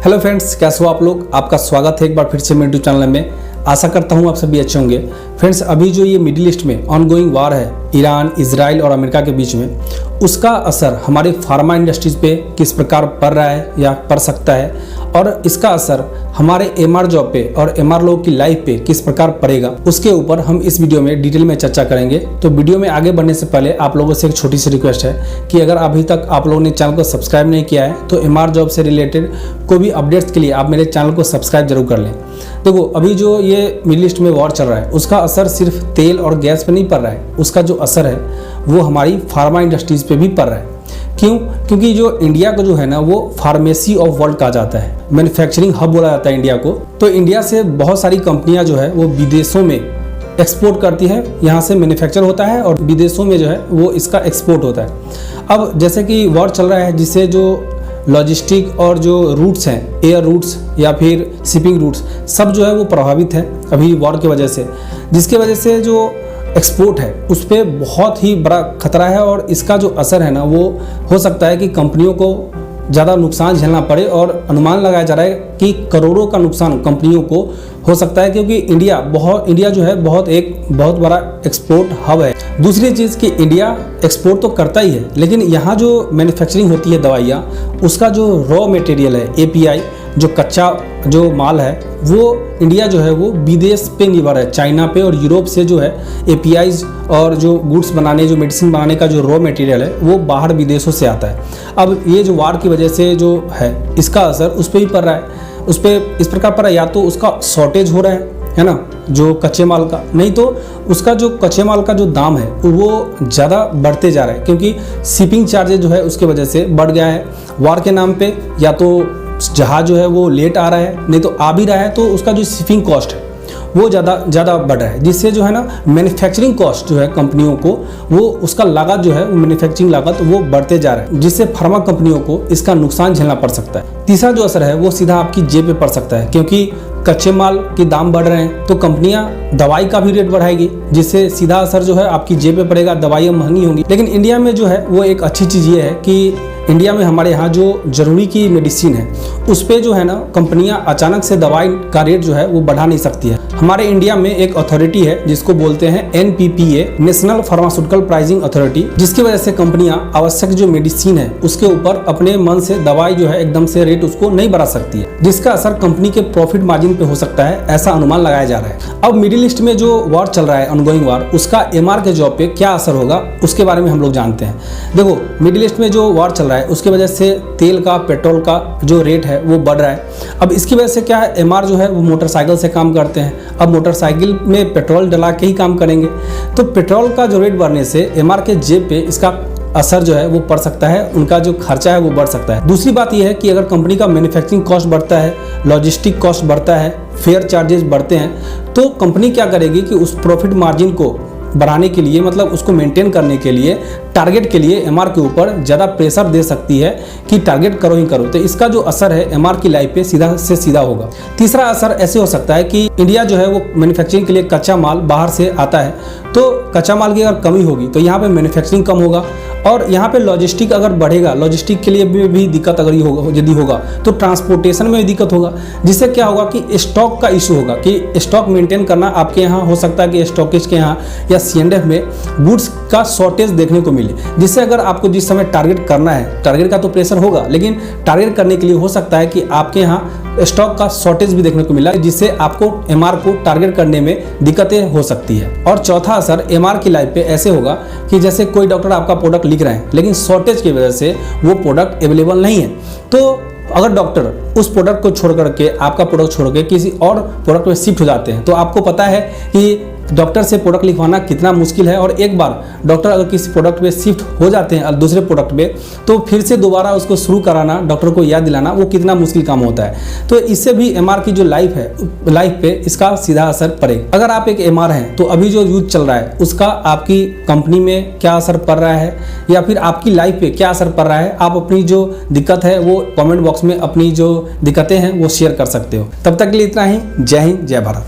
Hello friends, कैसे हो आप लोग। आपका स्वागत है एक बार फिर से मेरे यूट्यूब चैनल में। आशा करता हूँ आप सभी अच्छे होंगे। फ्रेंड्स, अभी जो ये मिडिल ईस्ट में ऑनगोइंग वार है ईरान, इजराइल और अमेरिका के बीच में, उसका असर हमारे फार्मा इंडस्ट्रीज पे किस प्रकार पड़ रहा है या पड़ सकता है, और इसका असर हमारे एमआर जॉब पे और एमआर लोगों की लाइफ पे किस प्रकार पड़ेगा, उसके ऊपर हम इस वीडियो में डिटेल में चर्चा करेंगे। तो वीडियो में आगे बढ़ने से पहले आप लोगों से एक छोटी सी रिक्वेस्ट है कि अगर अभी तक आप लोगों ने चैनल को सब्सक्राइब नहीं किया है तो एमआर जॉब से रिलेटेड कोई भी अपडेट्स के लिए आप मेरे चैनल को सब्सक्राइब जरूर कर लें। देखो, अभी जो ये मिडिल ईस्ट में वॉर चल रहा है उसका असर सिर्फ तेल और गैस पे नहीं पड़ रहा है, उसका जो असर है वो हमारी फार्मा इंडस्ट्रीज पे भी पड़ रहा है। क्यों? क्योंकि जो इंडिया को जो है ना वो फार्मेसी ऑफ वर्ल्ड कहा जाता है, मैन्युफैक्चरिंग हब बोला जाता है इंडिया को। तो इंडिया से बहुत सारी कंपनियां जो है वो विदेशों में एक्सपोर्ट करती है, यहाँ से मैन्युफैक्चर होता है और विदेशों में जो है वो इसका एक्सपोर्ट होता है। अब जैसे कि वॉर चल रहा है, जिससे जो लॉजिस्टिक और जो रूट्स हैं, एयर रूट्स या फिर शिपिंग रूट्स, सब जो है वो प्रभावित है अभी वॉर की वजह से, जिसके वजह से जो एक्सपोर्ट है उस पर बहुत ही बड़ा खतरा है। और इसका जो असर है ना वो हो सकता है कि कंपनियों को ज़्यादा नुकसान झेलना पड़े, और अनुमान लगाया जा रहा है कि करोड़ों का नुकसान कंपनियों को हो सकता है, क्योंकि इंडिया जो है बहुत बड़ा एक्सपोर्ट हब है। दूसरी चीज़ कि इंडिया एक्सपोर्ट तो करता ही है, लेकिन यहाँ जो मैन्युफैक्चरिंग होती है दवाइयाँ, उसका जो रॉ मटेरियल है, एपीआई, जो कच्चा जो माल है, वो इंडिया जो है वो विदेश पे निर्भर है, चाइना पे और यूरोप से जो है एपीआईज और जो गुड्स बनाने, जो मेडिसिन बनाने का जो रॉ मटेरियल है वो बाहर विदेशों से आता है। अब ये जो वार की वजह से जो है इसका असर उस पर भी पड़ रहा है। उस पर इस प्रकार पर या तो उसका शॉर्टेज हो रहा है ना, जो कच्चे माल का, नहीं तो उसका जो कच्चे माल का जो दाम है वो ज़्यादा बढ़ते जा रहा है, क्योंकि शिपिंग चार्जेज जो है उसके वजह से बढ़ गया है वार के नाम पे। या तो जहाज जो है वो लेट आ रहा है, नहीं तो आ भी रहा है तो उसका जो शिपिंग कॉस्ट है वो ज़्यादा बढ़ रहा है, जिससे जो है ना मैन्युफैक्चरिंग कॉस्ट जो है कंपनियों को, वो उसका लागत जो है वो मैन्युफैक्चरिंग लागत वो बढ़ते जा रहा है, जिससे फार्मा कंपनियों को इसका नुकसान झेलना पड़ सकता है। तीसरा जो असर है वो सीधा आपकी जेब पे पड़ सकता है, क्योंकि कच्चे माल के दाम बढ़ रहे हैं तो कंपनियां दवाई का भी रेट बढ़ाएगी, जिससे सीधा असर जो है आपकी जेब पे पड़ेगा, दवाइयाँ महंगी होंगी। लेकिन इंडिया में जो है वो एक अच्छी चीज़ ये है कि इंडिया में हमारे यहाँ जो जरूरी की मेडिसिन है उस पर जो है ना कंपनियां अचानक से दवाई का रेट जो है वो बढ़ा नहीं सकती है। हमारे इंडिया में एक अथॉरिटी है जिसको बोलते हैं NPPA, national pharmaceutical pricing authority, जिसकी वजह से कंपनियां आवश्यक जो मेडिसिन है उसके ऊपर अपने मन से दवाई जो है एकदम से रेट उसको नहीं बढ़ा सकती है, जिसका असर कंपनी के प्रॉफिट मार्जिन पे हो सकता है, ऐसा अनुमान लगाया जा रहा है। अब मिडिल ईस्ट में जो वॉर चल रहा है, ऑनगोइंग वॉर, उसका एमआर के जॉब पे क्या असर होगा उसके बारे में हम लोग जानते हैं। देखो, मिडिल ईस्ट में जो वॉर चल रहा है उसके वजह से तेल का, पेट्रोल का जो रेट है वो बढ़ रहा है। अब इसकी वजह से क्या है, एमआर जो है वो मोटरसाइकिल से काम करते हैं, अब मोटरसाइकिल में पेट्रोल डला के ही काम करेंगे, तो पेट्रोल का जो रेट बढ़ने से एमआर के जेब पे इसका असर जो है वो पड़ सकता है, उनका जो खर्चा है वो बढ़ सकता है। दूसरी बात यह है कि अगर कंपनी का मैन्युफैक्चरिंग कॉस्ट बढ़ता है, लॉजिस्टिक कॉस्ट बढ़ता है, फेयर चार्जेस बढ़ते हैं, तो कंपनी क्या करेगी कि उस प्रॉफिट मार्जिन को बढ़ाने के लिए, मतलब उसको मेंटेन करने के लिए, टारगेट के लिए एमआर के ऊपर ज़्यादा प्रेशर दे सकती है कि टारगेट करो ही करो। तो इसका जो असर है एमआर की लाइफ पे सीधा से सीधा होगा। तीसरा असर ऐसे हो सकता है कि इंडिया जो है वो मैन्युफैक्चरिंग के लिए कच्चा माल बाहर से आता है, तो कच्चा माल की अगर कमी होगी तो यहाँ पे मैन्युफैक्चरिंग कम होगा, और यहाँ पे लॉजिस्टिक अगर बढ़ेगा, लॉजिस्टिक के लिए भी दिक्कत अगर यदि होगा तो ट्रांसपोर्टेशन में भी दिक्कत होगा, जिससे क्या होगा कि स्टॉक का इशू होगा, कि स्टॉक मेंटेन करना आपके यहाँ हो सकता है कि स्टॉकेज के यहाँ या सीएनडीएफ में गुड्स का शॉर्टेज देखने को मिले, जिससे अगर आपको जिस समय टारगेट करना है, टारगेट का तो प्रेशर होगा, लेकिन टारगेट करने के लिए हो सकता है कि आपके यहाँ स्टॉक का शॉर्टेज भी देखने को मिला, जिससे आपको एमआर को टारगेट करने में दिक्कतें हो सकती है। और चौथा असर एमआर की लाइफ पे ऐसे होगा कि जैसे कोई डॉक्टर आपका प्रोडक्ट लिख रहे हैं, लेकिन शॉर्टेज की वजह से वो प्रोडक्ट अवेलेबल नहीं है, तो अगर डॉक्टर उस प्रोडक्ट को छोड़ करके, आपका प्रोडक्ट छोड़ के किसी और प्रोडक्ट में शिफ्ट हो जाते हैं, तो आपको पता है कि डॉक्टर से प्रोडक्ट लिखवाना कितना मुश्किल है, और एक बार डॉक्टर अगर किसी प्रोडक्ट में शिफ्ट हो जाते हैं दूसरे प्रोडक्ट में, तो फिर से दोबारा उसको शुरू कराना, डॉक्टर को याद दिलाना, वो कितना मुश्किल काम होता है। तो इससे भी एमआर की जो लाइफ है, लाइफ पे इसका सीधा असर पड़ेगा। अगर आप एक एमआर हैं तो अभी जो यूज चल रहा है उसका आपकी कंपनी में क्या असर पड़ रहा है, या फिर आपकी लाइफ पे क्या असर पड़ रहा है, आप अपनी जो दिक्कत है वो कॉमेंट बॉक्स में अपनी जो दिक्कतें हैं वो शेयर कर सकते हो। तब तक के लिए इतना ही। जय हिंद, जय भारत।